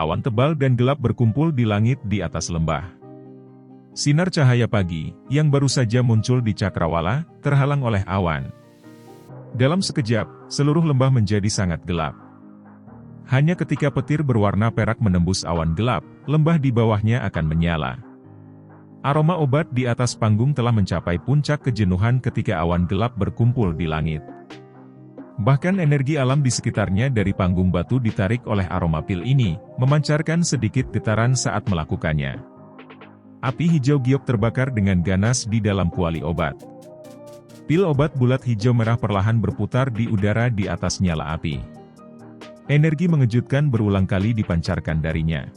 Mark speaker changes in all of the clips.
Speaker 1: Awan tebal dan gelap berkumpul di langit di atas lembah. Sinar cahaya pagi, yang baru saja muncul di cakrawala, terhalang oleh awan. Dalam sekejap, seluruh lembah menjadi sangat gelap. Hanya ketika petir berwarna perak menembus awan gelap, lembah di bawahnya akan menyala. Aroma obat di atas panggung telah mencapai puncak kejenuhan ketika awan gelap berkumpul di langit. Bahkan energi alam di sekitarnya dari panggung batu ditarik oleh aroma pil ini, memancarkan sedikit getaran saat melakukannya. Api hijau giok terbakar dengan ganas di dalam kuali obat. Pil obat bulat hijau merah perlahan berputar di udara di atas nyala api. Energi mengejutkan berulang kali dipancarkan darinya.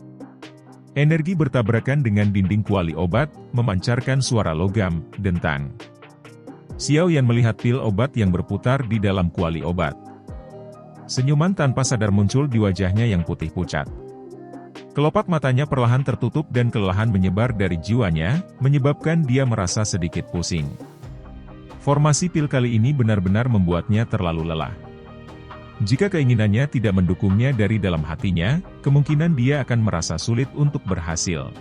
Speaker 1: Energi bertabrakan dengan dinding kuali obat, memancarkan suara logam, dentang. Xiao Yan melihat pil obat yang berputar di dalam kuali obat. Senyuman tanpa sadar muncul di wajahnya yang putih pucat. Kelopak matanya perlahan tertutup dan kelelahan menyebar dari jiwanya, menyebabkan dia merasa sedikit pusing. Formasi pil kali ini benar-benar membuatnya terlalu lelah. Jika keinginannya tidak mendukungnya dari dalam hatinya, kemungkinan dia akan merasa sulit untuk berhasil.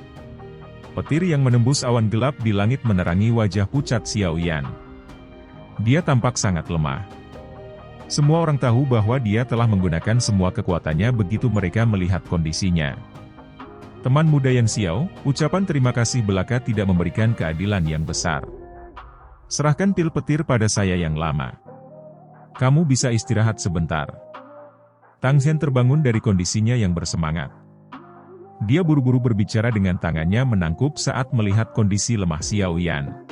Speaker 1: Petir yang menembus awan gelap di langit menerangi wajah pucat Xiao Yan. Dia tampak sangat lemah. Semua orang tahu bahwa dia telah menggunakan semua kekuatannya begitu mereka melihat kondisinya. Teman muda Yan Xiao, ucapan terima kasih belaka tidak memberikan keadilan yang besar. Serahkan pil petir pada saya yang lama. Kamu bisa istirahat sebentar. Tang Zhen terbangun dari kondisinya yang bersemangat. Dia buru-buru berbicara dengan tangannya menangkup saat melihat kondisi lemah Xiao Yan.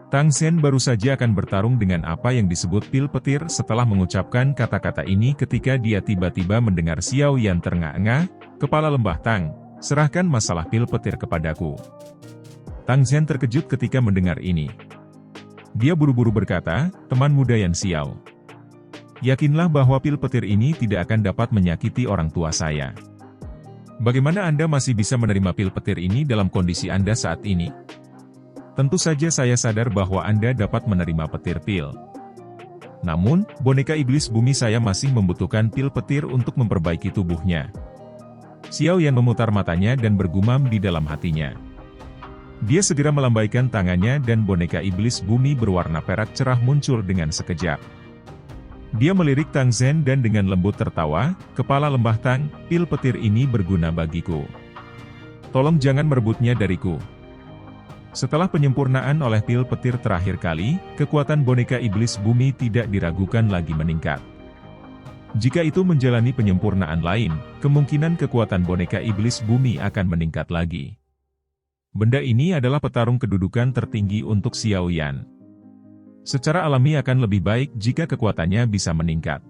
Speaker 1: Tang Zhen baru saja akan bertarung dengan apa yang disebut pil petir setelah mengucapkan kata-kata ini ketika dia tiba-tiba mendengar Xiao Yan terengah-engah, "Kepala lembah Tang, serahkan masalah pil petir kepadaku." Tang Zhen terkejut ketika mendengar ini. Dia buru-buru berkata, "Teman muda Yan Xiao, yakinlah bahwa pil petir ini tidak akan dapat menyakiti orang tua saya. Bagaimana Anda masih bisa menerima pil petir ini dalam kondisi Anda saat ini? Tentu saja saya sadar bahwa Anda dapat menerima petir pil. Namun, boneka iblis bumi saya masih membutuhkan pil petir untuk memperbaiki tubuhnya." Xiao Yan memutar matanya dan bergumam di dalam hatinya. Dia segera melambaikan tangannya dan boneka iblis bumi berwarna perak cerah muncul dengan sekejap. Dia melirik Tang Zhen dan dengan lembut tertawa, "Kepala lembah Tang, pil petir ini berguna bagiku. Tolong jangan merebutnya dariku." Setelah penyempurnaan oleh pil petir terakhir kali, kekuatan boneka iblis bumi tidak diragukan lagi meningkat. Jika itu menjalani penyempurnaan lain, kemungkinan kekuatan boneka iblis bumi akan meningkat lagi. Benda ini adalah petarung kedudukan tertinggi untuk Xiao Yan. Secara alami akan lebih baik jika kekuatannya bisa meningkat.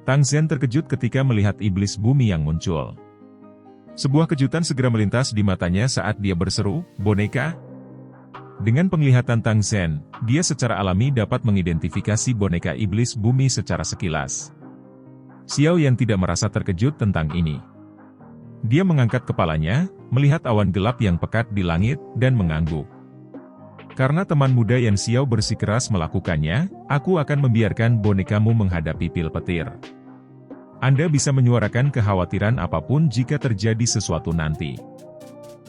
Speaker 1: Tang Zhen terkejut ketika melihat iblis bumi yang muncul. Sebuah kejutan segera melintas di matanya saat dia berseru, "Boneka?" Dengan penglihatan Tang Zhen, dia secara alami dapat mengidentifikasi boneka iblis bumi secara sekilas. Xiao Yan tidak merasa terkejut tentang ini. Dia mengangkat kepalanya, melihat awan gelap yang pekat di langit, dan mengangguk. "Karena teman muda Yan Xiao bersikeras melakukannya, aku akan membiarkan bonekamu menghadapi pil petir. Anda bisa menyuarakan kekhawatiran apapun jika terjadi sesuatu nanti."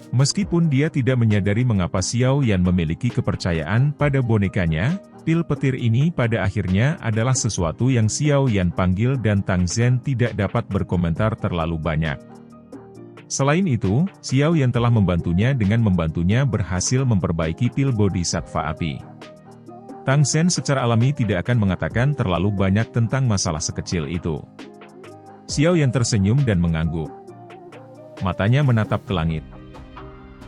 Speaker 1: Meskipun dia tidak menyadari mengapa Xiao Yan memiliki kepercayaan pada bonekanya, pil petir ini pada akhirnya adalah sesuatu yang Xiao Yan panggil dan Tang Zhen tidak dapat berkomentar terlalu banyak. Selain itu, Xiao Yan telah membantunya dengan membantunya berhasil memperbaiki pil bodhisattva api. Tang Zhen secara alami tidak akan mengatakan terlalu banyak tentang masalah sekecil itu. Xiao Yan tersenyum dan mengangguk. Matanya menatap ke langit.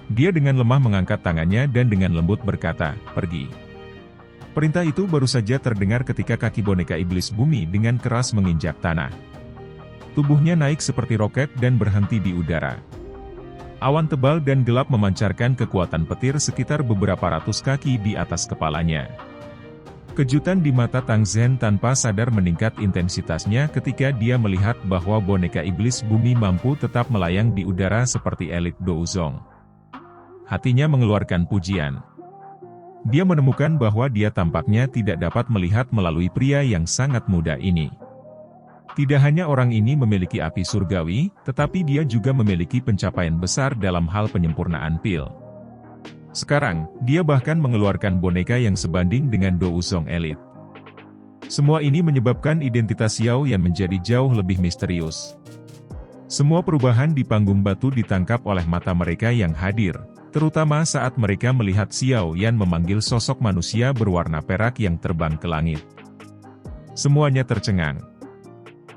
Speaker 1: Dia dengan lemah mengangkat tangannya dan dengan lembut berkata, "Pergi." Perintah itu baru saja terdengar ketika kaki boneka iblis bumi dengan keras menginjak tanah. Tubuhnya naik seperti roket dan berhenti di udara. Awan tebal dan gelap memancarkan kekuatan petir sekitar beberapa ratus kaki di atas kepalanya. Kejutan di mata Tang Zhen tanpa sadar meningkat intensitasnya ketika dia melihat bahwa boneka iblis bumi mampu tetap melayang di udara seperti elit Douzong. Hatinya mengeluarkan pujian. Dia menemukan bahwa dia tampaknya tidak dapat melihat melalui pria yang sangat muda ini. Tidak hanya orang ini memiliki api surgawi, tetapi dia juga memiliki pencapaian besar dalam hal penyempurnaan pil. Sekarang, dia bahkan mengeluarkan boneka yang sebanding dengan Do Uzong Elite. Semua ini menyebabkan identitas Xiao Yan menjadi jauh lebih misterius. Semua perubahan di panggung batu ditangkap oleh mata mereka yang hadir, terutama saat mereka melihat Xiao Yan memanggil sosok manusia berwarna perak yang terbang ke langit. Semuanya tercengang.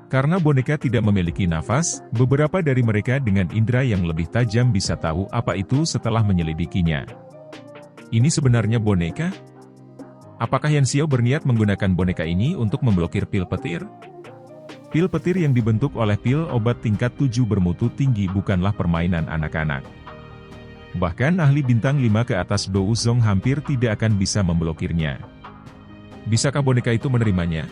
Speaker 1: Karena boneka tidak memiliki nafas, beberapa dari mereka dengan indera yang lebih tajam bisa tahu apa itu setelah menyelidikinya. Ini sebenarnya boneka? Apakah Yan Xiao berniat menggunakan boneka ini untuk memblokir pil petir? Pil petir yang dibentuk oleh pil obat tingkat 7 bermutu tinggi bukanlah permainan anak-anak. Bahkan ahli bintang 5 ke atas Do Uzong hampir tidak akan bisa memblokirnya. Bisakah boneka itu menerimanya?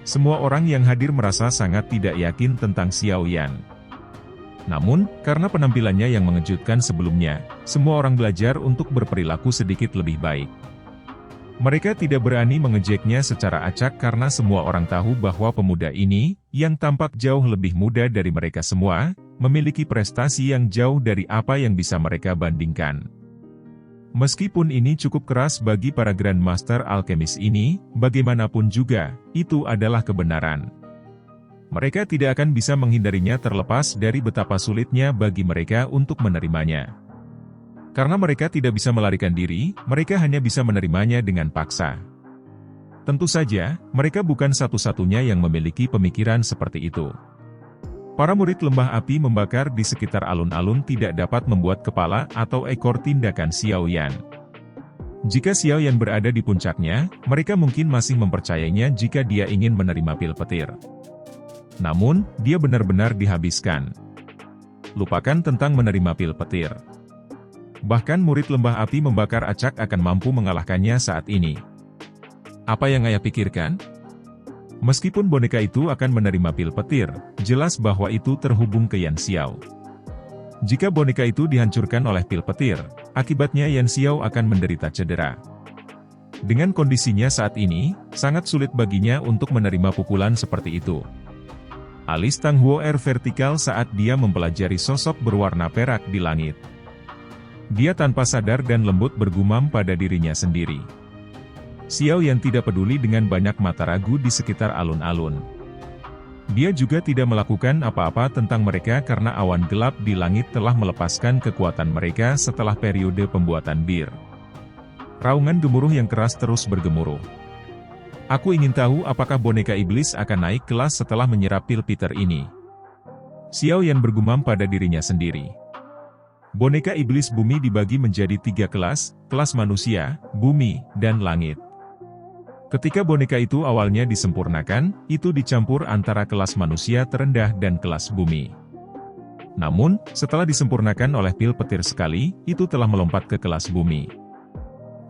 Speaker 1: Semua orang yang hadir merasa sangat tidak yakin tentang Xiao Yan. Namun, karena penampilannya yang mengejutkan sebelumnya, semua orang belajar untuk berperilaku sedikit lebih baik. Mereka tidak berani mengejeknya secara acak karena semua orang tahu bahwa pemuda ini, yang tampak jauh lebih muda dari mereka semua, memiliki prestasi yang jauh dari apa yang bisa mereka bandingkan. Meskipun ini cukup keras bagi para Grandmaster Alkemis ini, bagaimanapun juga, itu adalah kebenaran. Mereka tidak akan bisa menghindarinya terlepas dari betapa sulitnya bagi mereka untuk menerimanya. Karena mereka tidak bisa melarikan diri, mereka hanya bisa menerimanya dengan paksa. Tentu saja, mereka bukan satu-satunya yang memiliki pemikiran seperti itu. Para murid lembah api membakar di sekitar alun-alun tidak dapat membuat kepala atau ekor tindakan Xiao Yan. Jika Xiao Yan berada di puncaknya, mereka mungkin masih mempercayainya jika dia ingin menerima pil petir. Namun, dia benar-benar dihabiskan. Lupakan tentang menerima pil petir. Bahkan murid lembah api membakar acak akan mampu mengalahkannya saat ini. Apa yang Ayah pikirkan? Meskipun boneka itu akan menerima pil petir, jelas bahwa itu terhubung ke Yan Xiao. Jika boneka itu dihancurkan oleh pil petir, akibatnya Yan Xiao akan menderita cedera. Dengan kondisinya saat ini, sangat sulit baginya untuk menerima pukulan seperti itu. Alis Tang Huo Er vertikal saat dia mempelajari sosok berwarna perak di langit. Dia tanpa sadar dan lembut bergumam pada dirinya sendiri. Xiao Yan tidak peduli dengan banyak mata ragu di sekitar alun-alun. Dia juga tidak melakukan apa-apa tentang mereka karena awan gelap di langit telah melepaskan kekuatan mereka setelah periode pembuatan bir. Raungan gemuruh yang keras terus bergemuruh. Aku ingin tahu apakah boneka iblis akan naik kelas setelah menyerap pil Peter ini. Xiao Yan bergumam pada dirinya sendiri. Boneka iblis bumi dibagi menjadi 3 kelas, kelas manusia, bumi, dan langit. Ketika boneka itu awalnya disempurnakan, itu dicampur antara kelas manusia terendah dan kelas bumi. Namun, setelah disempurnakan oleh pil petir sekali, itu telah melompat ke kelas bumi.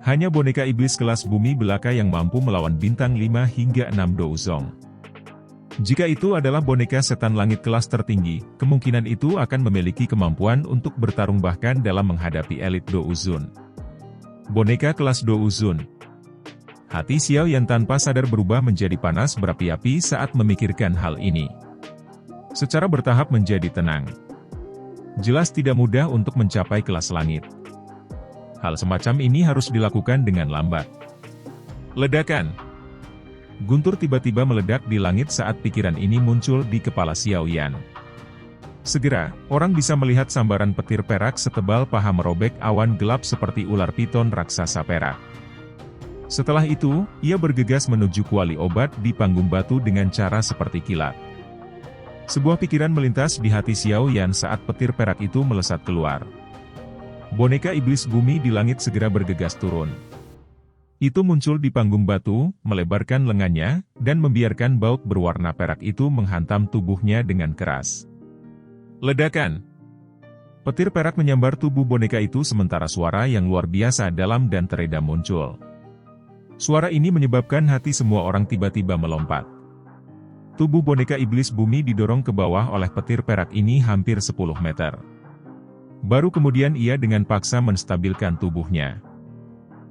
Speaker 1: Hanya boneka iblis kelas bumi belaka yang mampu melawan bintang 5 hingga 6 Do Uzong. Jika itu adalah boneka setan langit kelas tertinggi, kemungkinan itu akan memiliki kemampuan untuk bertarung bahkan dalam menghadapi elit Do Uzun. Boneka kelas Do Uzun. Hati Xiao Yan tanpa sadar berubah menjadi panas berapi-api saat memikirkan hal ini. Secara bertahap menjadi tenang. Jelas tidak mudah untuk mencapai kelas langit. Hal semacam ini harus dilakukan dengan lambat. Ledakan. Guntur tiba-tiba meledak di langit saat pikiran ini muncul di kepala Xiao Yan. Segera, orang bisa melihat sambaran petir perak setebal paha merobek awan gelap seperti ular piton raksasa perak. Setelah itu, ia bergegas menuju kuali obat di panggung batu dengan cara seperti kilat. Sebuah pikiran melintas di hati Xiao Yan saat petir perak itu melesat keluar. Boneka iblis bumi di langit segera bergegas turun. Itu muncul di panggung batu, melebarkan lengannya, dan membiarkan baut berwarna perak itu menghantam tubuhnya dengan keras. Ledakan! Petir perak menyambar tubuh boneka itu sementara suara yang luar biasa dalam dan teredam muncul. Suara ini menyebabkan hati semua orang tiba-tiba melompat. Tubuh boneka iblis bumi didorong ke bawah oleh petir perak ini hampir 10 meter. Baru kemudian ia dengan paksa menstabilkan tubuhnya.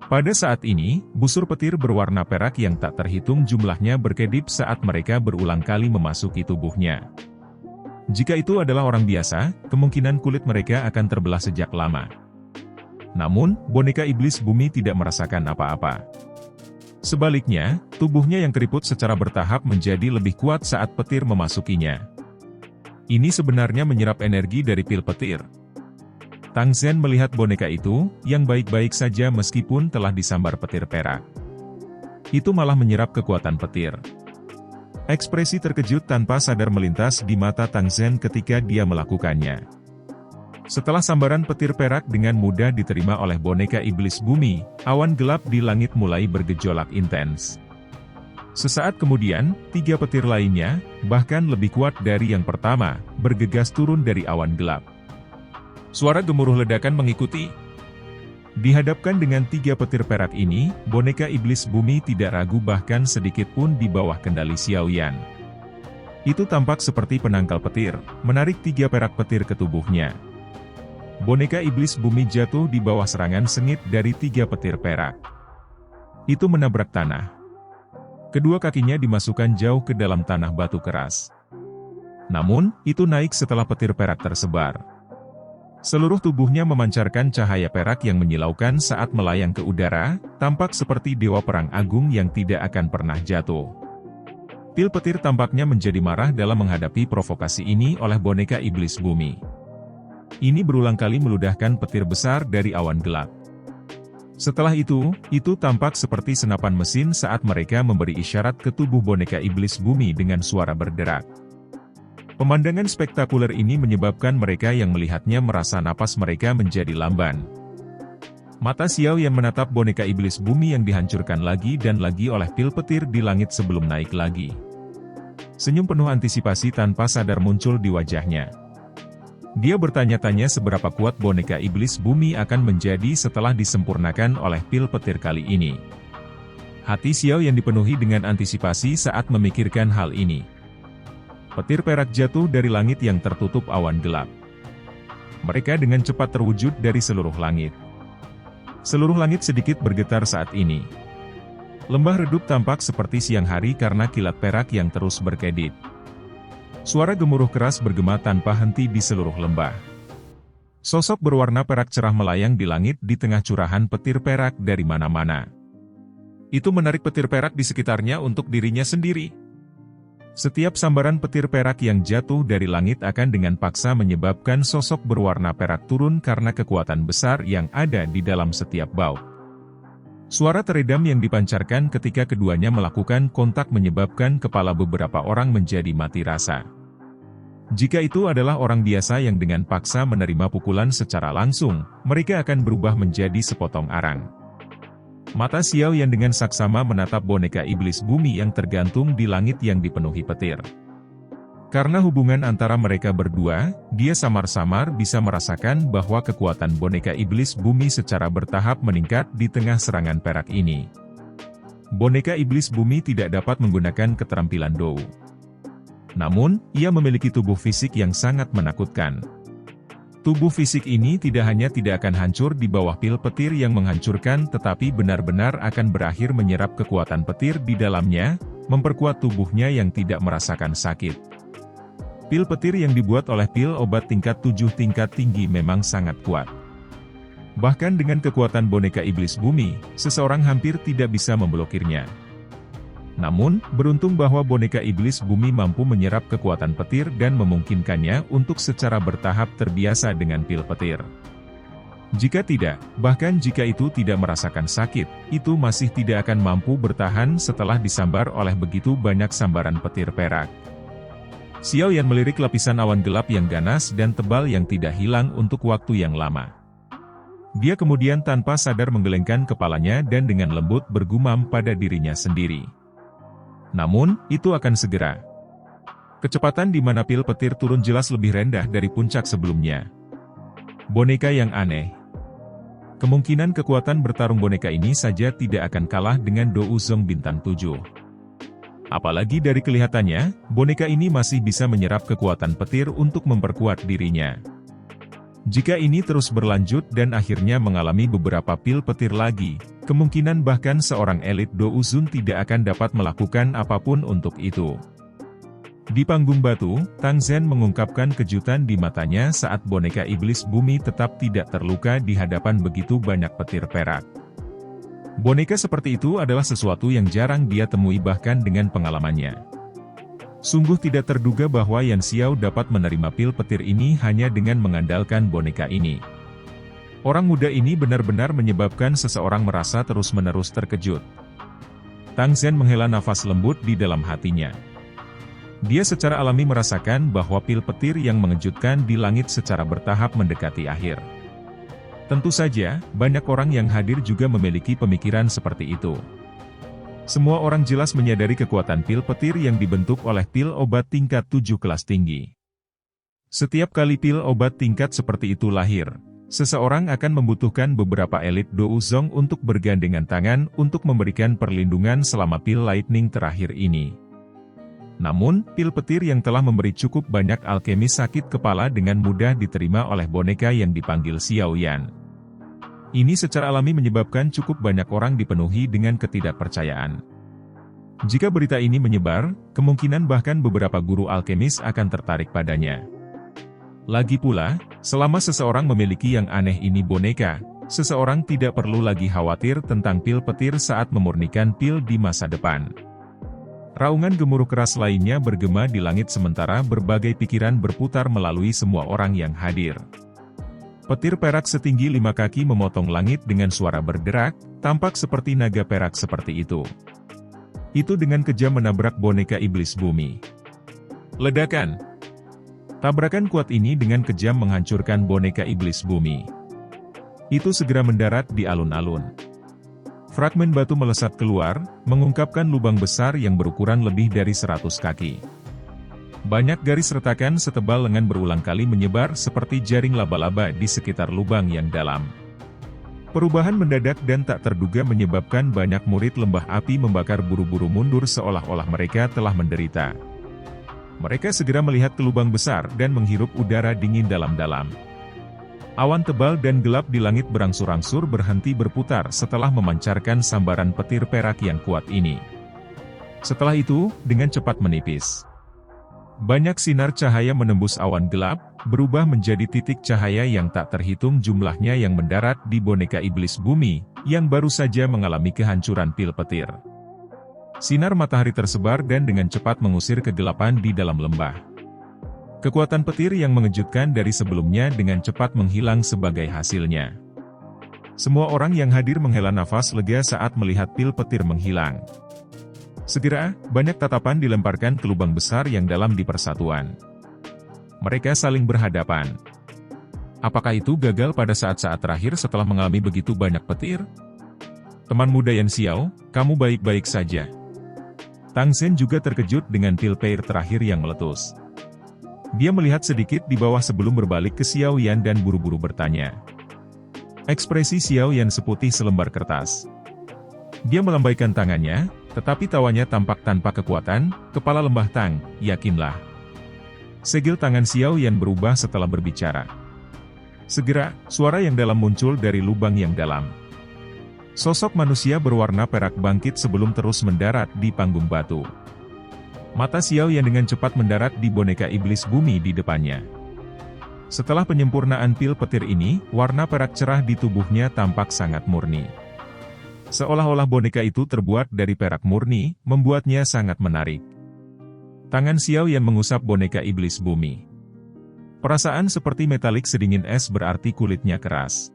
Speaker 1: Pada saat ini, busur petir berwarna perak yang tak terhitung jumlahnya berkedip saat mereka berulang kali memasuki tubuhnya. Jika itu adalah orang biasa, kemungkinan kulit mereka akan terbelah sejak lama. Namun, boneka iblis bumi tidak merasakan apa-apa. Sebaliknya, tubuhnya yang keriput secara bertahap menjadi lebih kuat saat petir memasukinya. Ini sebenarnya menyerap energi dari pil petir. Tang Zhen melihat boneka itu, yang baik-baik saja meskipun telah disambar petir perak. Itu malah menyerap kekuatan petir. Ekspresi terkejut tanpa sadar melintas di mata Tang Zhen ketika dia melakukannya. Setelah sambaran petir perak dengan mudah diterima oleh boneka iblis bumi, awan gelap di langit mulai bergejolak intens. Sesaat kemudian, 3 petir lainnya, bahkan lebih kuat dari yang pertama, bergegas turun dari awan gelap. Suara gemuruh ledakan mengikuti. Dihadapkan dengan 3 petir perak ini, boneka iblis bumi tidak ragu bahkan sedikit pun di bawah kendali Xiao Yan. Itu tampak seperti penangkal petir, menarik 3 perak petir ke tubuhnya. Boneka iblis bumi jatuh di bawah serangan sengit dari 3 petir perak. Itu menabrak tanah. Kedua kakinya dimasukkan jauh ke dalam tanah batu keras. Namun, itu naik setelah petir perak tersebar. Seluruh tubuhnya memancarkan cahaya perak yang menyilaukan saat melayang ke udara, tampak seperti dewa perang agung yang tidak akan pernah jatuh. Pil petir tampaknya menjadi marah dalam menghadapi provokasi ini oleh boneka iblis bumi. Ini berulang kali meludahkan petir besar dari awan gelap. Setelah itu tampak seperti senapan mesin saat mereka memberi isyarat ke tubuh boneka iblis bumi dengan suara berderak. Pemandangan spektakuler ini menyebabkan mereka yang melihatnya merasa napas mereka menjadi lamban. Mata Xiao Yan menatap boneka iblis bumi yang dihancurkan lagi dan lagi oleh pil petir di langit sebelum naik lagi. Senyum penuh antisipasi tanpa sadar muncul di wajahnya. Dia bertanya-tanya seberapa kuat boneka iblis bumi akan menjadi setelah disempurnakan oleh pil petir kali ini. Hati Xiao Yan dipenuhi dengan antisipasi saat memikirkan hal ini. Petir perak jatuh dari langit yang tertutup awan gelap. Mereka dengan cepat terwujud dari seluruh langit. Seluruh langit sedikit bergetar saat ini. Lembah redup tampak seperti siang hari karena kilat perak yang terus berkedip. Suara gemuruh keras bergema tanpa henti di seluruh lembah. Sosok berwarna perak cerah melayang di langit di tengah curahan petir perak dari mana-mana. Itu menarik petir perak di sekitarnya untuk dirinya sendiri. Setiap sambaran petir perak yang jatuh dari langit akan dengan paksa menyebabkan sosok berwarna perak turun karena kekuatan besar yang ada di dalam setiap baut. Suara teredam yang dipancarkan ketika keduanya melakukan kontak menyebabkan kepala beberapa orang menjadi mati rasa. Jika itu adalah orang biasa yang dengan paksa menerima pukulan secara langsung, mereka akan berubah menjadi sepotong arang. Mata Xiao Yan dengan saksama menatap boneka iblis bumi yang tergantung di langit yang dipenuhi petir. Karena hubungan antara mereka berdua, dia samar-samar bisa merasakan bahwa kekuatan boneka iblis bumi secara bertahap meningkat di tengah serangan perak ini. Boneka iblis bumi tidak dapat menggunakan keterampilan Dou. Namun, ia memiliki tubuh fisik yang sangat menakutkan. Tubuh fisik ini tidak hanya tidak akan hancur di bawah pil petir yang menghancurkan tetapi benar-benar akan berakhir menyerap kekuatan petir di dalamnya, memperkuat tubuhnya yang tidak merasakan sakit. Pil petir yang dibuat oleh pil obat tingkat 7 tingkat tinggi memang sangat kuat. Bahkan dengan kekuatan boneka iblis bumi, seseorang hampir tidak bisa memblokirnya. Namun, beruntung bahwa boneka iblis bumi mampu menyerap kekuatan petir dan memungkinkannya untuk secara bertahap terbiasa dengan pil petir. Jika tidak, bahkan jika itu tidak merasakan sakit, itu masih tidak akan mampu bertahan setelah disambar oleh begitu banyak sambaran petir perak. Xiao Yan melirik lapisan awan gelap yang ganas dan tebal yang tidak hilang untuk waktu yang lama. Dia kemudian tanpa sadar menggelengkan kepalanya dan dengan lembut bergumam pada dirinya sendiri. Namun, itu akan segera. Kecepatan di mana pil petir turun jelas lebih rendah dari puncak sebelumnya. Boneka yang aneh. Kemungkinan kekuatan bertarung boneka ini saja tidak akan kalah dengan Dou Zong Bintang 7. Apalagi dari kelihatannya, boneka ini masih bisa menyerap kekuatan petir untuk memperkuat dirinya. Jika ini terus berlanjut dan akhirnya mengalami beberapa pil petir lagi, kemungkinan bahkan seorang elit douzun tidak akan dapat melakukan apapun untuk itu. Di panggung batu, Tang Zhen mengungkapkan kejutan di matanya saat boneka iblis bumi tetap tidak terluka di hadapan begitu banyak petir perak. Boneka seperti itu adalah sesuatu yang jarang dia temui bahkan dengan pengalamannya. Sungguh tidak terduga bahwa Yan Xiao dapat menerima pil petir ini hanya dengan mengandalkan boneka ini. Orang muda ini benar-benar menyebabkan seseorang merasa terus-menerus terkejut. Tang Zhen menghela nafas lembut di dalam hatinya. Dia secara alami merasakan bahwa pil petir yang mengejutkan di langit secara bertahap mendekati akhir. Tentu saja, banyak orang yang hadir juga memiliki pemikiran seperti itu. Semua orang jelas menyadari kekuatan pil petir yang dibentuk oleh pil obat tingkat 7 kelas tinggi. Setiap kali pil obat tingkat seperti itu lahir, seseorang akan membutuhkan beberapa elit douzong untuk bergandengan tangan untuk memberikan perlindungan selama pil lightning terakhir ini. Namun, pil petir yang telah memberi cukup banyak alkemis sakit kepala dengan mudah diterima oleh boneka yang dipanggil Xiao Yan. Ini secara alami menyebabkan cukup banyak orang dipenuhi dengan ketidakpercayaan. Jika berita ini menyebar, kemungkinan bahkan beberapa guru alkemis akan tertarik padanya. Lagi pula, selama seseorang memiliki yang aneh ini boneka, seseorang tidak perlu lagi khawatir tentang pil petir saat memurnikan pil di masa depan. Raungan gemuruh keras lainnya bergema di langit sementara berbagai pikiran berputar melalui semua orang yang hadir. Petir perak setinggi 5 kaki memotong langit dengan suara berderak, tampak seperti naga perak seperti itu. Itu dengan kejam menabrak boneka iblis bumi. Ledakan. Tabrakan kuat ini dengan kejam menghancurkan boneka iblis bumi. Itu segera mendarat di alun-alun. Fragmen batu melesat keluar, mengungkapkan lubang besar yang berukuran lebih dari 100 kaki. Banyak garis retakan setebal lengan berulang kali menyebar seperti jaring laba-laba di sekitar lubang yang dalam. Perubahan mendadak dan tak terduga menyebabkan banyak murid lembah api membakar buru-buru mundur seolah-olah mereka telah menderita. Mereka segera melihat ke lubang besar dan menghirup udara dingin dalam-dalam. Awan tebal dan gelap di langit berangsur-angsur berhenti berputar setelah memancarkan sambaran petir perak yang kuat ini. Setelah itu, dengan cepat menipis. Banyak sinar cahaya menembus awan gelap, berubah menjadi titik cahaya yang tak terhitung jumlahnya yang mendarat di boneka iblis bumi, yang baru saja mengalami kehancuran pil petir. Sinar matahari tersebar dan dengan cepat mengusir kegelapan di dalam lembah. Kekuatan petir yang mengejutkan dari sebelumnya dengan cepat menghilang sebagai hasilnya. Semua orang yang hadir menghela nafas lega saat melihat pil petir menghilang. Segera, banyak tatapan dilemparkan ke lubang besar yang dalam di persatuan. Mereka saling berhadapan. Apakah itu gagal pada saat-saat terakhir setelah mengalami begitu banyak petir? Teman muda Yan Xiao, kamu baik-baik saja. Tang Zhen juga terkejut dengan pil petir terakhir yang meletus. Dia melihat sedikit di bawah sebelum berbalik ke Xiao Yan dan buru-buru bertanya. Ekspresi Xiao Yan seputih selembar kertas. Dia melambaikan tangannya, tetapi tawanya tampak tanpa kekuatan. Kepala lembah Tang, yakinlah. Segel tangan Xiao Yan berubah setelah berbicara. Segera, suara yang dalam muncul dari lubang yang dalam. Sosok manusia berwarna perak bangkit sebelum terus mendarat di panggung batu. Mata Xiao Yan dengan cepat mendarat di boneka iblis bumi di depannya. Setelah penyempurnaan pil petir ini, warna perak cerah di tubuhnya tampak sangat murni. Seolah-olah boneka itu terbuat dari perak murni, membuatnya sangat menarik. Tangan Xiao Yan mengusap boneka iblis bumi. Perasaan seperti metalik sedingin es berarti kulitnya keras.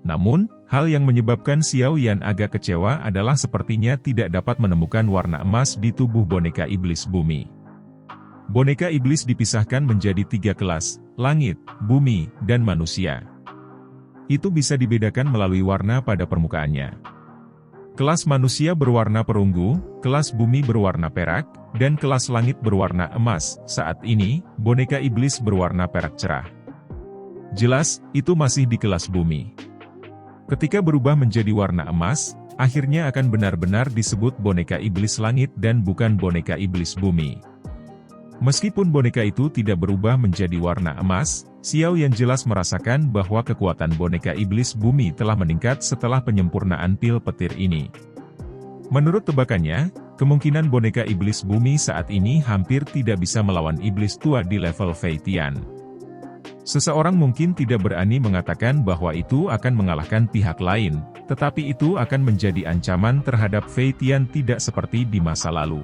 Speaker 1: Namun, hal yang menyebabkan Xiao Yan agak kecewa adalah sepertinya tidak dapat menemukan warna emas di tubuh boneka iblis bumi. Boneka iblis dipisahkan menjadi 3 kelas, langit, bumi, dan manusia. Itu bisa dibedakan melalui warna pada permukaannya. Kelas manusia berwarna perunggu, kelas bumi berwarna perak, dan kelas langit berwarna emas. Saat ini, boneka iblis berwarna perak cerah. Jelas, itu masih di kelas bumi. Ketika berubah menjadi warna emas, akhirnya akan benar-benar disebut boneka iblis langit dan bukan boneka iblis bumi. Meskipun boneka itu tidak berubah menjadi warna emas, Xiao Yan jelas merasakan bahwa kekuatan boneka iblis bumi telah meningkat setelah penyempurnaan pil petir ini. Menurut tebakannya, kemungkinan boneka iblis bumi saat ini hampir tidak bisa melawan iblis tua di level Fei Tian. Seseorang mungkin tidak berani mengatakan bahwa itu akan mengalahkan pihak lain, tetapi itu akan menjadi ancaman terhadap Fei Tian tidak seperti di masa lalu.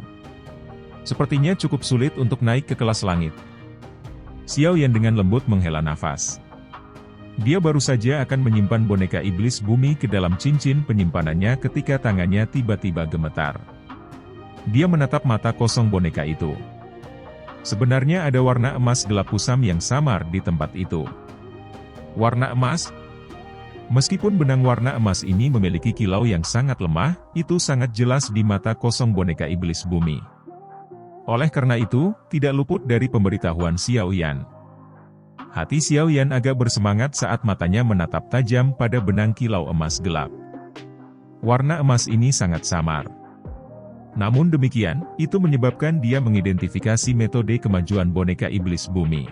Speaker 1: Sepertinya cukup sulit untuk naik ke kelas langit. Xiao Yan dengan lembut menghela nafas. Dia baru saja akan menyimpan boneka iblis bumi ke dalam cincin penyimpanannya ketika tangannya tiba-tiba gemetar. Dia menatap mata kosong boneka itu. Sebenarnya ada warna emas gelap kusam yang samar di tempat itu. Warna emas? Meskipun benang warna emas ini memiliki kilau yang sangat lemah, itu sangat jelas di mata kosong boneka iblis bumi. Oleh karena itu, tidak luput dari pemberitahuan Xiao Yan. Hati Xiao Yan agak bersemangat saat matanya menatap tajam pada benang kilau emas gelap. Warna emas ini sangat samar. Namun demikian, itu menyebabkan dia mengidentifikasi metode kemajuan boneka iblis bumi.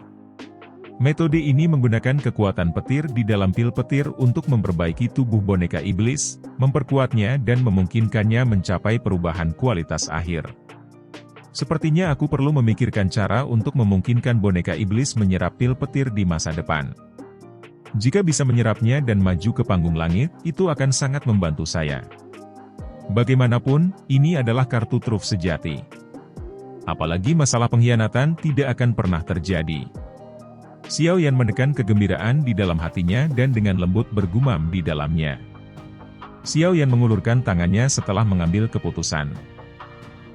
Speaker 1: Metode ini menggunakan kekuatan petir di dalam pil petir untuk memperbaiki tubuh boneka iblis, memperkuatnya dan memungkinkannya mencapai perubahan kualitas akhir. Sepertinya aku perlu memikirkan cara untuk memungkinkan boneka iblis menyerap pil petir di masa depan. Jika bisa menyerapnya dan maju ke panggung langit, itu akan sangat membantu saya. Bagaimanapun, ini adalah kartu truf sejati. Apalagi masalah pengkhianatan tidak akan pernah terjadi. Xiao Yan menekan kegembiraan di dalam hatinya dan dengan lembut bergumam di dalamnya. Xiao Yan mengulurkan tangannya setelah mengambil keputusan.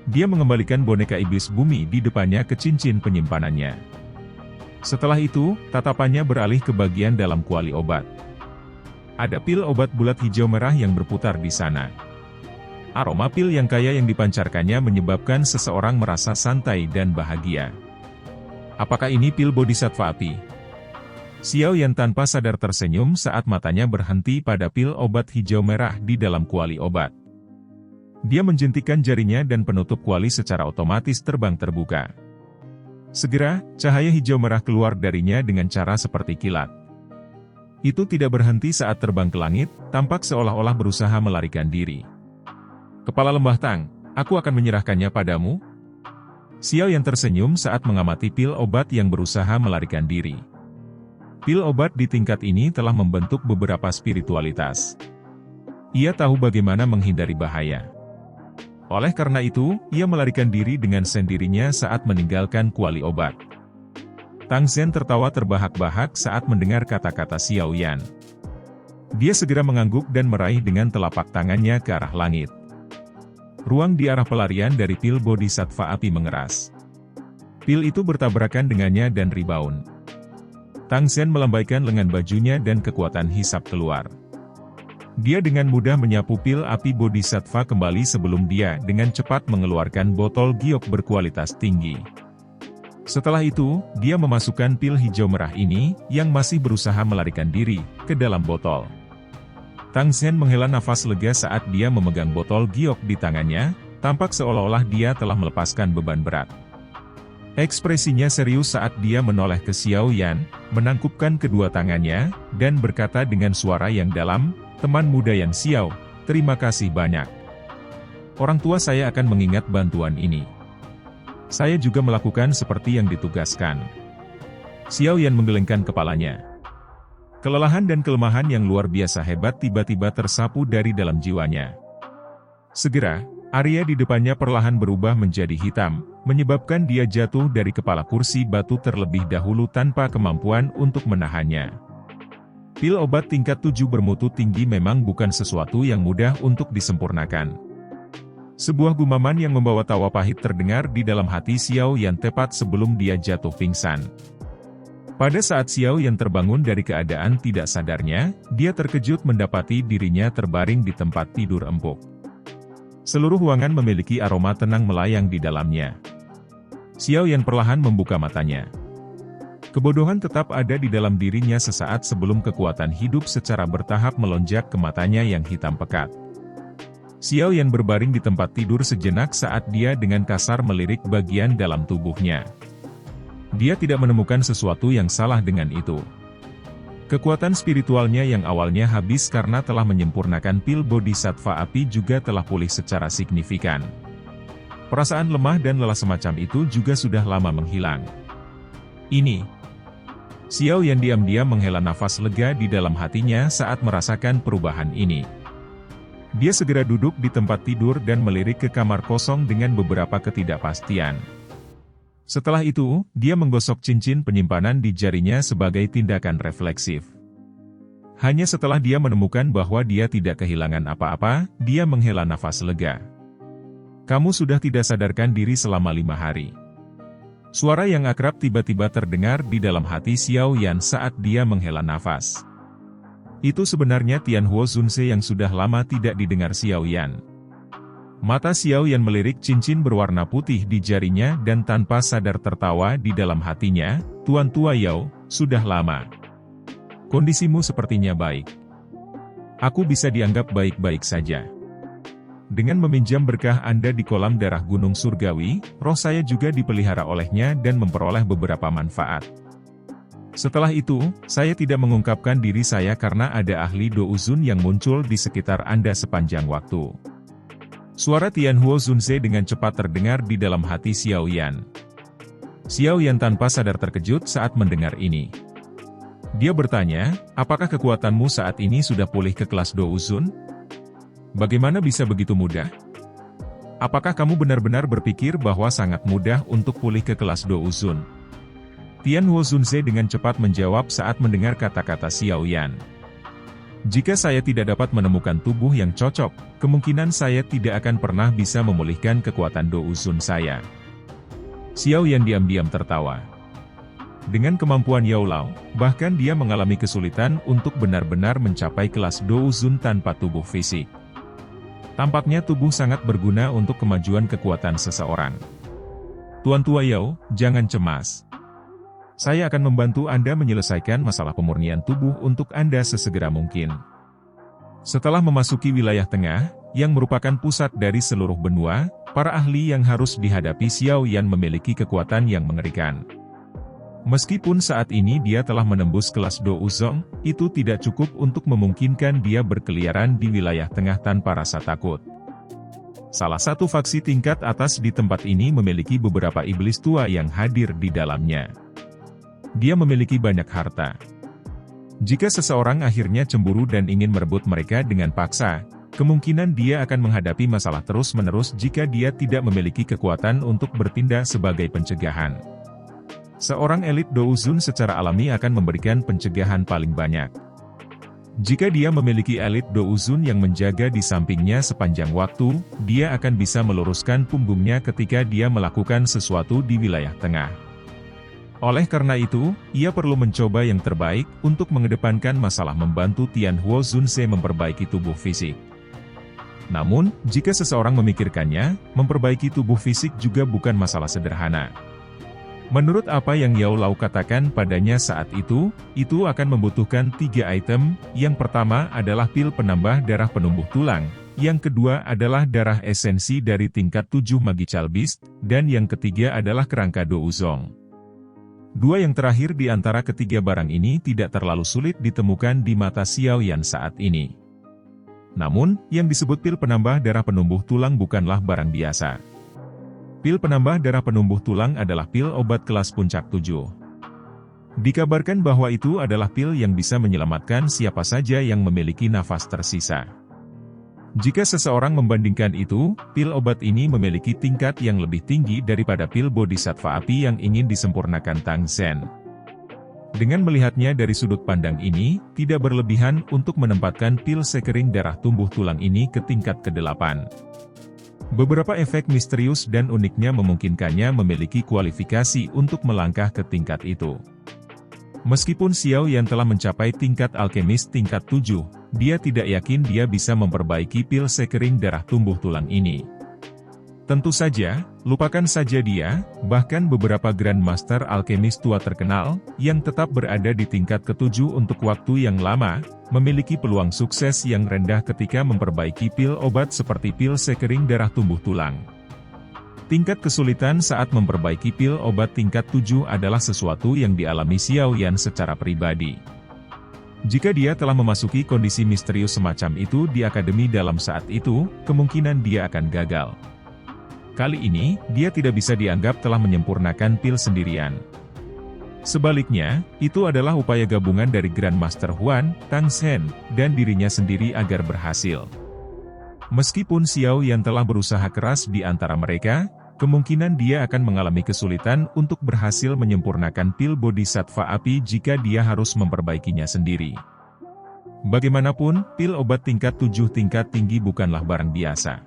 Speaker 1: Dia mengembalikan boneka iblis bumi di depannya ke cincin penyimpanannya. Setelah itu, tatapannya beralih ke bagian dalam kuali obat. Ada pil obat bulat hijau merah yang berputar di sana. Aroma pil yang kaya yang dipancarkannya menyebabkan seseorang merasa santai dan bahagia. Apakah ini pil bodhisattva api? Xiao Yan tanpa sadar tersenyum saat matanya berhenti pada pil obat hijau merah di dalam kuali obat. Dia menjentikan jarinya dan penutup kuali secara otomatis terbang terbuka. Segera, cahaya hijau merah keluar darinya dengan cara seperti kilat. Itu tidak berhenti saat terbang ke langit, tampak seolah-olah berusaha melarikan diri. Kepala Lembah Tang, aku akan menyerahkannya padamu. Xiao Yan tersenyum saat mengamati pil obat yang berusaha melarikan diri. Pil obat di tingkat ini telah membentuk beberapa spiritualitas. Ia tahu bagaimana menghindari bahaya. Oleh karena itu, ia melarikan diri dengan sendirinya saat meninggalkan kuali obat. Tang Zhen tertawa terbahak-bahak saat mendengar kata-kata Xiao Yan. Dia segera mengangguk dan meraih dengan telapak tangannya ke arah langit. Ruang di arah pelarian dari pil bodhisattva api mengeras. Pil itu bertabrakan dengannya dan rebound. Tang Zhen melambaikan lengan bajunya dan kekuatan hisap keluar. Dia dengan mudah menyapu pil api bodhisattva kembali sebelum dia dengan cepat mengeluarkan botol giok berkualitas tinggi. Setelah itu, dia memasukkan pil hijau merah ini, yang masih berusaha melarikan diri, ke dalam botol. Tang Zhen menghela nafas lega saat dia memegang botol giok di tangannya, tampak seolah-olah dia telah melepaskan beban berat. Ekspresinya serius saat dia menoleh ke Xiao Yan, menangkupkan kedua tangannya, dan berkata dengan suara yang dalam, "Teman muda Yan Xiao, terima kasih banyak. Orang tua saya akan mengingat bantuan ini. Saya juga melakukan seperti yang ditugaskan." Xiao Yan menggelengkan kepalanya. Kelelahan dan kelemahan yang luar biasa hebat tiba-tiba tersapu dari dalam jiwanya. Segera, area di depannya perlahan berubah menjadi hitam, menyebabkan dia jatuh dari kepala kursi batu terlebih dahulu tanpa kemampuan untuk menahannya. Pil obat tingkat 7 bermutu tinggi memang bukan sesuatu yang mudah untuk disempurnakan. Sebuah gumaman yang membawa tawa pahit terdengar di dalam hati Xiao Yan tepat sebelum dia jatuh pingsan. Pada saat Xiao Yan terbangun dari keadaan tidak sadarnya, dia terkejut mendapati dirinya terbaring di tempat tidur empuk. Seluruh ruangan memiliki aroma tenang melayang di dalamnya. Xiao Yan perlahan membuka matanya. Kebodohan tetap ada di dalam dirinya sesaat sebelum kekuatan hidup secara bertahap melonjak ke matanya yang hitam pekat. Xiao Yan berbaring di tempat tidur sejenak saat dia dengan kasar melirik bagian dalam tubuhnya. Dia tidak menemukan sesuatu yang salah dengan itu. Kekuatan spiritualnya yang awalnya habis karena telah menyempurnakan pil Bodhisattva api juga telah pulih secara signifikan. Perasaan lemah dan lelah semacam itu juga sudah lama menghilang. Ini. Xiao Yan diam-diam menghela nafas lega di dalam hatinya saat merasakan perubahan ini. Dia segera duduk di tempat tidur dan melirik ke kamar kosong dengan beberapa ketidakpastian. Setelah itu, dia menggosok cincin penyimpanan di jarinya sebagai tindakan refleksif. Hanya setelah dia menemukan bahwa dia tidak kehilangan apa-apa, dia menghela nafas lega. Kamu sudah tidak sadarkan diri selama 5 hari. Suara yang akrab tiba-tiba terdengar di dalam hati Xiao Yan saat dia menghela nafas. Itu sebenarnya Tianhuo Zunse yang sudah lama tidak didengar Xiao Yan. Mata Xiao Yan melirik cincin berwarna putih di jarinya dan tanpa sadar tertawa di dalam hatinya, "Tuan Tua Yao, sudah lama. Kondisimu sepertinya baik. Aku bisa dianggap baik-baik saja. Dengan meminjam berkah Anda di kolam darah Gunung Surgawi, roh saya juga dipelihara olehnya dan memperoleh beberapa manfaat. Setelah itu, saya tidak mengungkapkan diri saya karena ada ahli Douzun yang muncul di sekitar Anda sepanjang waktu." Suara Tianhuo Zunse dengan cepat terdengar di dalam hati Xiao Yan. Xiao Yan tanpa sadar terkejut saat mendengar ini. Dia bertanya, "Apakah kekuatanmu saat ini sudah pulih ke kelas Douzun? Bagaimana bisa begitu mudah? Apakah kamu benar-benar berpikir bahwa sangat mudah untuk pulih ke kelas Douzun?" Tianhuo Zunse dengan cepat menjawab saat mendengar kata-kata Xiao Yan. "Jika saya tidak dapat menemukan tubuh yang cocok, kemungkinan saya tidak akan pernah bisa memulihkan kekuatan Douzun saya." Xiao Yan diam-diam tertawa. Dengan kemampuan Yao Lao, bahkan dia mengalami kesulitan untuk benar-benar mencapai kelas Douzun tanpa tubuh fisik. Tampaknya tubuh sangat berguna untuk kemajuan kekuatan seseorang. "Tuan Tua Yao, jangan cemas. Saya akan membantu Anda menyelesaikan masalah pemurnian tubuh untuk Anda sesegera mungkin." Setelah memasuki wilayah tengah, yang merupakan pusat dari seluruh benua, para ahli yang harus dihadapi Xiao Yan memiliki kekuatan yang mengerikan. Meskipun saat ini dia telah menembus kelas Douzong, itu tidak cukup untuk memungkinkan dia berkeliaran di wilayah tengah tanpa rasa takut. Salah satu faksi tingkat atas di tempat ini memiliki beberapa iblis tua yang hadir di dalamnya. Dia memiliki banyak harta. Jika seseorang akhirnya cemburu dan ingin merebut mereka dengan paksa, kemungkinan dia akan menghadapi masalah terus-menerus jika dia tidak memiliki kekuatan untuk bertindak sebagai pencegahan. Seorang elit Douzun secara alami akan memberikan pencegahan paling banyak. Jika dia memiliki elit Douzun yang menjaga di sampingnya sepanjang waktu, dia akan bisa meluruskan punggungnya ketika dia melakukan sesuatu di wilayah tengah. Oleh karena itu, ia perlu mencoba yang terbaik untuk mengedepankan masalah membantu Tianhuo Zunse memperbaiki tubuh fisik. Namun, jika seseorang memikirkannya, memperbaiki tubuh fisik juga bukan masalah sederhana. Menurut apa yang Yao Lao katakan padanya saat itu akan membutuhkan 3 item, yang pertama adalah pil penambah darah penumbuh tulang, yang kedua adalah darah esensi dari tingkat 7 Magical Beast, dan yang ketiga adalah kerangka Douzong. 2 yang terakhir di antara ketiga barang ini tidak terlalu sulit ditemukan di mata Xiao Yan saat ini. Namun, yang disebut pil penambah darah penumbuh tulang bukanlah barang biasa. Pil penambah darah penumbuh tulang adalah pil obat kelas puncak 7. Dikabarkan bahwa itu adalah pil yang bisa menyelamatkan siapa saja yang memiliki nafas tersisa. Jika seseorang membandingkan itu, pil obat ini memiliki tingkat yang lebih tinggi daripada pil Bodhisattva api yang ingin disempurnakan Tang Zhen. Dengan melihatnya dari sudut pandang ini, tidak berlebihan untuk menempatkan pil sekering darah tumbuh tulang ini ke tingkat ke-8. Beberapa efek misterius dan uniknya memungkinkannya memiliki kualifikasi untuk melangkah ke tingkat itu. Meskipun Xiao Yan telah mencapai tingkat alkemis tingkat 7, dia tidak yakin dia bisa memperbaiki pil sekering darah tumbuh tulang ini. Tentu saja, lupakan saja dia, bahkan beberapa Grandmaster alkemis tua terkenal, yang tetap berada di tingkat ke-7 untuk waktu yang lama, memiliki peluang sukses yang rendah ketika memperbaiki pil obat seperti pil sekering darah tumbuh tulang. Tingkat kesulitan saat memperbaiki pil obat tingkat 7 adalah sesuatu yang dialami Xiao Yan secara pribadi. Jika dia telah memasuki kondisi misterius semacam itu di akademi dalam saat itu, kemungkinan dia akan gagal. Kali ini, dia tidak bisa dianggap telah menyempurnakan pil sendirian. Sebaliknya, itu adalah upaya gabungan dari Grandmaster Huan, Tang Shen, dan dirinya sendiri agar berhasil. Meskipun Xiao Yan telah berusaha keras di antara mereka, kemungkinan dia akan mengalami kesulitan untuk berhasil menyempurnakan pil Bodhisattva Api jika dia harus memperbaikinya sendiri. Bagaimanapun, pil obat tingkat 7 tingkat tinggi bukanlah barang biasa.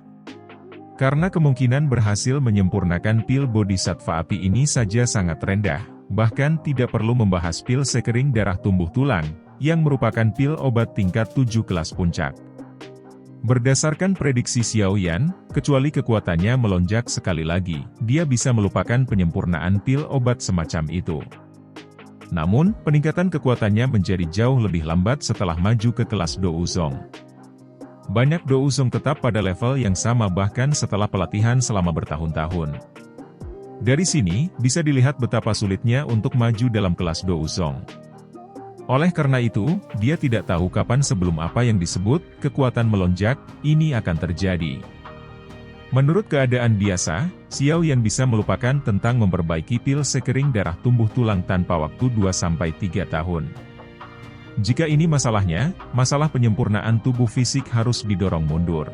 Speaker 1: Karena kemungkinan berhasil menyempurnakan pil Bodhisattva Api ini saja sangat rendah, bahkan tidak perlu membahas pil sekering darah tumbuh tulang, yang merupakan pil obat tingkat 7 kelas puncak. Berdasarkan prediksi Xiao Yan, kecuali kekuatannya melonjak sekali lagi, dia bisa melupakan penyempurnaan pil obat semacam itu. Namun, peningkatan kekuatannya menjadi jauh lebih lambat setelah maju ke kelas Douzong. Banyak Douzong tetap pada level yang sama bahkan setelah pelatihan selama bertahun-tahun. Dari sini, bisa dilihat betapa sulitnya untuk maju dalam kelas Douzong. Oleh karena itu, dia tidak tahu kapan sebelum apa yang disebut kekuatan melonjak ini akan terjadi. Menurut keadaan biasa, Xiao Yan bisa melupakan tentang memperbaiki pil sekering darah tumbuh tulang tanpa waktu 2-3 tahun. Jika ini masalahnya, masalah penyempurnaan tubuh fisik harus didorong mundur.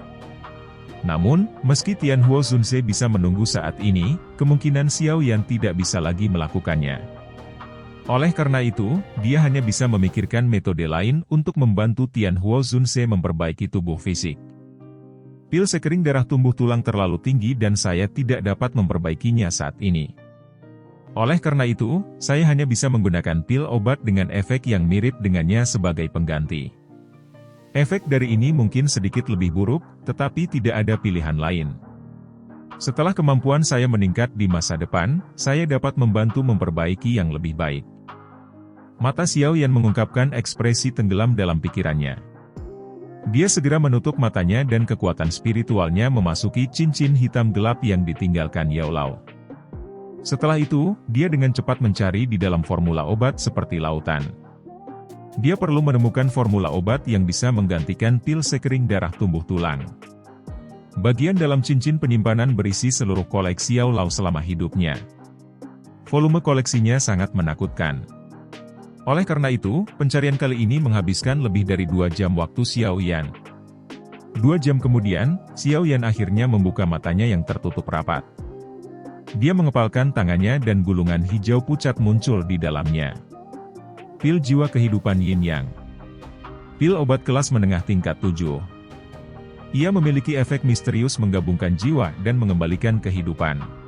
Speaker 1: Namun, meski Tianhuo Zunze bisa menunggu saat ini, kemungkinan Xiao Yan tidak bisa lagi melakukannya. Oleh karena itu, dia hanya bisa memikirkan metode lain untuk membantu Tianhuo Zunze memperbaiki tubuh fisik. Pil sekering darah tumbuh tulang terlalu tinggi dan saya tidak dapat memperbaikinya saat ini. Oleh karena itu, saya hanya bisa menggunakan pil obat dengan efek yang mirip dengannya sebagai pengganti. Efek dari ini mungkin sedikit lebih buruk, tetapi tidak ada pilihan lain. Setelah kemampuan saya meningkat di masa depan, saya dapat membantu memperbaiki yang lebih baik. Mata Xiao Yan mengungkapkan ekspresi tenggelam dalam pikirannya. Dia segera menutup matanya dan kekuatan spiritualnya memasuki cincin hitam gelap yang ditinggalkan Yao Lao. Setelah itu, dia dengan cepat mencari di dalam formula obat seperti lautan. Dia perlu menemukan formula obat yang bisa menggantikan pil sekering darah tumbuh tulang. Bagian dalam cincin penyimpanan berisi seluruh koleksi Yao Lao selama hidupnya. Volume koleksinya sangat menakutkan. Oleh karena itu, pencarian kali ini menghabiskan lebih dari 2 jam waktu Xiao Yan. 2 jam kemudian, Xiao Yan akhirnya membuka matanya yang tertutup rapat. Dia mengepalkan tangannya dan gulungan hijau pucat muncul di dalamnya. Pil jiwa kehidupan Yin Yang. Pil obat kelas menengah tingkat 7. Ia memiliki efek misterius menggabungkan jiwa dan mengembalikan kehidupan.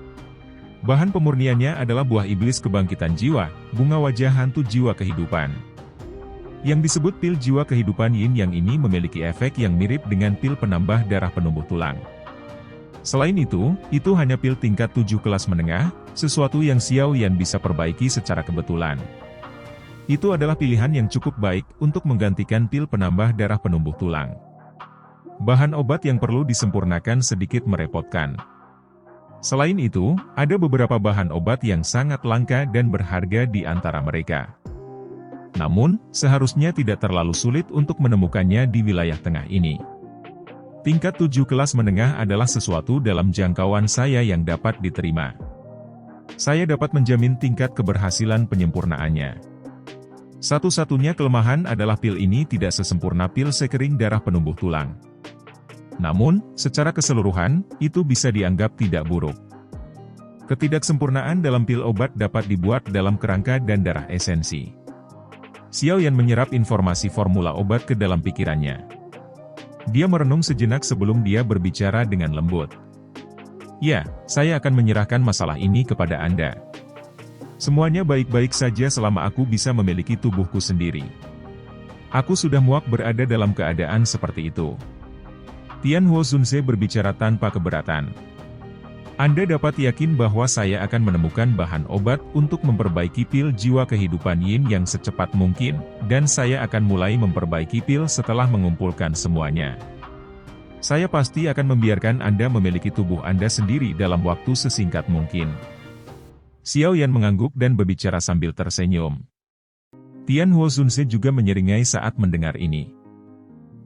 Speaker 1: Bahan pemurniannya adalah buah iblis kebangkitan jiwa, bunga wajah hantu jiwa kehidupan. Yang disebut pil jiwa kehidupan Yin Yang ini memiliki efek yang mirip dengan pil penambah darah penumbuh tulang. Selain itu hanya pil tingkat 7 kelas menengah, sesuatu yang Xiao Yan bisa perbaiki secara kebetulan. Itu adalah pilihan yang cukup baik untuk menggantikan pil penambah darah penumbuh tulang. Bahan obat yang perlu disempurnakan sedikit merepotkan. Selain itu, ada beberapa bahan obat yang sangat langka dan berharga di antara mereka. Namun, seharusnya tidak terlalu sulit untuk menemukannya di wilayah tengah ini. Tingkat 7 kelas menengah adalah sesuatu dalam jangkauan saya yang dapat diterima. Saya dapat menjamin tingkat keberhasilan penyempurnaannya. Satu-satunya kelemahan adalah pil ini tidak sesempurna pil sekering darah penumbuh tulang. Namun, secara keseluruhan, itu bisa dianggap tidak buruk. Ketidaksempurnaan dalam pil obat dapat dibuat dalam kerangka dan darah esensi. Xiao Yan menyerap informasi formula obat ke dalam pikirannya. Dia merenung sejenak sebelum dia berbicara dengan lembut. Ya, saya akan menyerahkan masalah ini kepada Anda. Semuanya baik-baik saja selama aku bisa memiliki tubuhku sendiri. Aku sudah muak berada dalam keadaan seperti itu. Tianhuo Zunze berbicara tanpa keberatan. Anda dapat yakin bahwa saya akan menemukan bahan obat untuk memperbaiki pil jiwa kehidupan Yin yang secepat mungkin, dan saya akan mulai memperbaiki pil setelah mengumpulkan semuanya. Saya pasti akan membiarkan Anda memiliki tubuh Anda sendiri dalam waktu sesingkat mungkin. Xiao Yan mengangguk dan berbicara sambil tersenyum. Tian Huo Zunse juga menyeringai saat mendengar ini.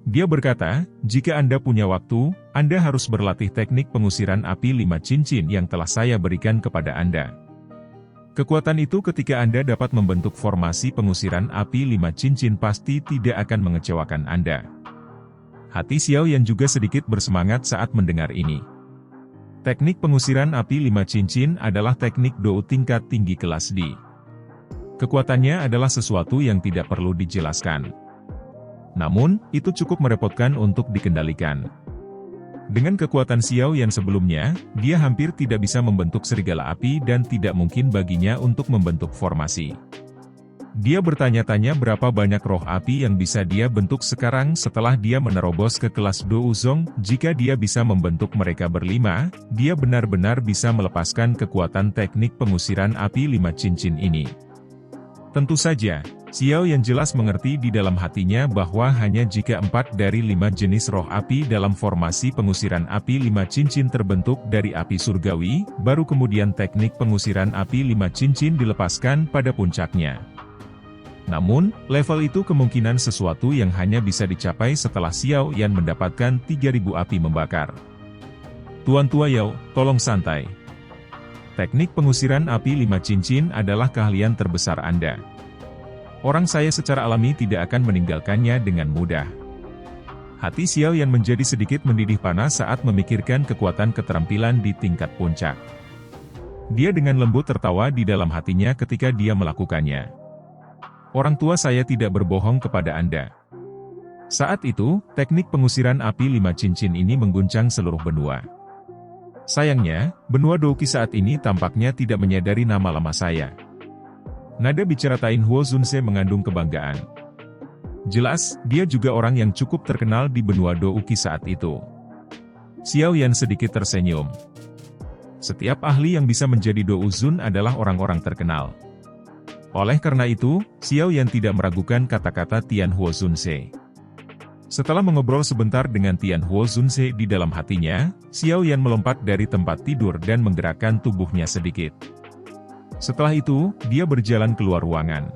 Speaker 1: Dia berkata, jika Anda punya waktu, Anda harus berlatih teknik pengusiran api 5 cincin yang telah saya berikan kepada Anda. Kekuatan itu ketika Anda dapat membentuk formasi pengusiran api 5 cincin pasti tidak akan mengecewakan Anda. Hati Xiao Yan juga sedikit bersemangat saat mendengar ini. Teknik pengusiran api 5 cincin adalah teknik dou tingkat tinggi kelas D. Kekuatannya adalah sesuatu yang tidak perlu dijelaskan. Namun, itu cukup merepotkan untuk dikendalikan. Dengan kekuatan Xiao Yan sebelumnya, dia hampir tidak bisa membentuk serigala api dan tidak mungkin baginya untuk membentuk formasi. Dia bertanya-tanya berapa banyak roh api yang bisa dia bentuk sekarang setelah dia menerobos ke kelas Dou Zong. Jika dia bisa membentuk mereka berlima, dia benar-benar bisa melepaskan kekuatan teknik pengusiran api 5 cincin ini. Tentu saja, Xiao Yan jelas mengerti di dalam hatinya bahwa hanya jika 4 dari 5 jenis roh api dalam formasi pengusiran api 5 cincin terbentuk dari api surgawi, baru kemudian teknik pengusiran api 5 cincin dilepaskan pada puncaknya. Namun, level itu kemungkinan sesuatu yang hanya bisa dicapai setelah Xiao Yan mendapatkan 3000 api membakar. Tuan Tua Yao, tolong santai. Teknik pengusiran api 5 cincin adalah keahlian terbesar Anda. Orang saya secara alami tidak akan meninggalkannya dengan mudah. Hati Xiao Yan menjadi sedikit mendidih panas saat memikirkan kekuatan keterampilan di tingkat puncak. Dia dengan lembut tertawa di dalam hatinya ketika dia melakukannya. Orang tua saya tidak berbohong kepada Anda. Saat itu, teknik pengusiran api 5 cincin ini mengguncang seluruh benua. Sayangnya, benua Douqi saat ini tampaknya tidak menyadari nama lama saya. Nada bicara Tian Huo Zunse mengandung kebanggaan. Jelas, dia juga orang yang cukup terkenal di benua Douqi saat itu. Xiao Yan sedikit tersenyum. Setiap ahli yang bisa menjadi Dou Zun adalah orang-orang terkenal. Oleh karena itu, Xiao Yan tidak meragukan kata-kata Tian Huo Zunse. Setelah mengobrol sebentar dengan Tian Huo Zunse di dalam hatinya, Xiao Yan melompat dari tempat tidur dan menggerakkan tubuhnya sedikit. Setelah itu, dia berjalan keluar ruangan.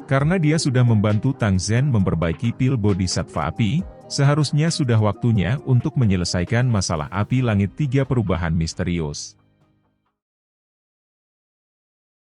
Speaker 1: Karena dia sudah membantu Tang Zhen memperbaiki pil Bodhisattva api, seharusnya sudah waktunya untuk menyelesaikan masalah api langit 3 perubahan misterius.